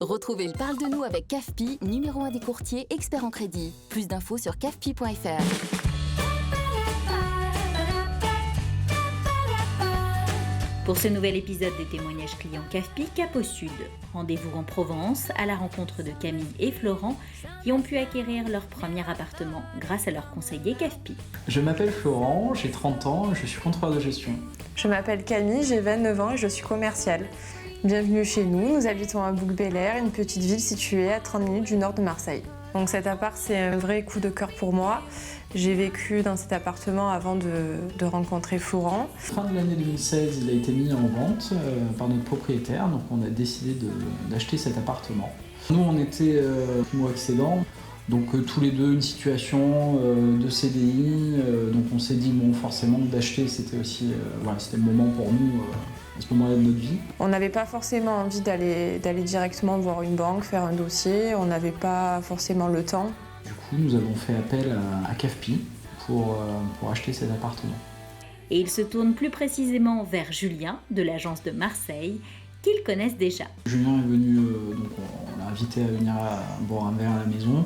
Retrouvez le Parle de nous avec CAFPI, numéro 1 des courtiers experts en crédit. Plus d'infos sur cafpi.fr. Pour ce nouvel épisode des témoignages clients CAFPI, Cap au Sud. Rendez-vous en Provence à la rencontre de Camille et Florent qui ont pu acquérir leur premier appartement grâce à leur conseiller CAFPI. Je m'appelle Florent, j'ai 30 ans, je suis contrôleur de gestion. Je m'appelle Camille, j'ai 29 ans et je suis commerciale. Bienvenue chez nous habitons à Bouc-Bel-Air, une petite ville située à 30 minutes du nord de Marseille. Donc cet appart, c'est un vrai coup de cœur pour moi. J'ai vécu dans cet appartement avant de rencontrer Florent. Fin de l'année 2016, il a été mis en vente par notre propriétaire, donc on a décidé d'acheter cet appartement. Nous, on était primo-accédants, donc tous les deux une situation de CDI, donc on s'est dit bon, forcément d'acheter, c'était aussi c'était le moment pour nous à ce moment-là de notre vie. On n'avait pas forcément envie d'aller directement voir une banque, faire un dossier, on n'avait pas forcément le temps. Du coup, nous avons fait appel à CAFPI pour acheter cet appartement. Et ils se tournent plus précisément vers Julien de l'agence de Marseille, qu'ils connaissent déjà. Julien est venu, donc on l'a invité à venir boire un verre à la maison.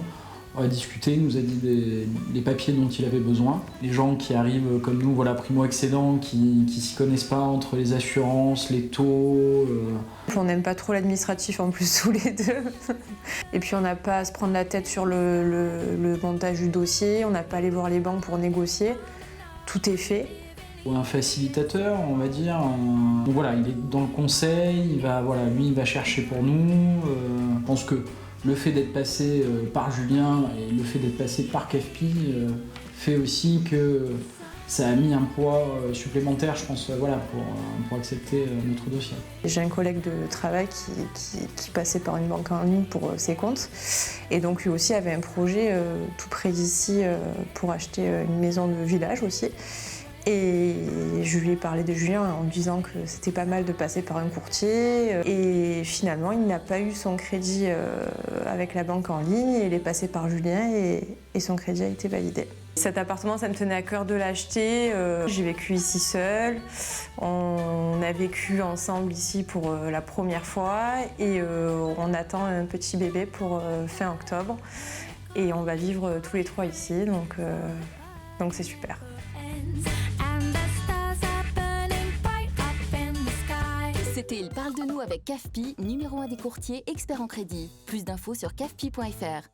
On a discuté, il nous a dit les papiers dont il avait besoin. Les gens qui arrivent comme nous, primo-accédants, qui s'y connaissent pas entre les assurances, les taux. On n'aime pas trop l'administratif en plus tous les deux. Et puis on n'a pas à se prendre la tête sur le montage du dossier, on n'a pas à aller voir les banques pour négocier. Tout est fait. Un facilitateur, on va dire. Donc il est dans le conseil, il va chercher pour nous. Je pense que le fait d'être passé par Julien et le fait d'être passé par CAFPI fait aussi que ça a mis un poids supplémentaire, je pense, pour accepter notre dossier. J'ai un collègue de travail qui passait par une banque en ligne pour ses comptes. Et donc lui aussi avait un projet tout près d'ici pour acheter une maison de village aussi. Et je lui ai parlé de Julien en me disant que c'était pas mal de passer par un courtier. Et finalement, il n'a pas eu son crédit avec la banque en ligne. Il est passé par Julien et son crédit a été validé. Cet appartement, ça me tenait à cœur de l'acheter. J'ai vécu ici seule. On a vécu ensemble ici pour la première fois. Et on attend un petit bébé pour fin octobre. Et on va vivre tous les trois ici. Donc c'est super. C'était Il parle de nous avec CAFPI, numéro 1 des courtiers experts en crédit. Plus d'infos sur cafpi.fr.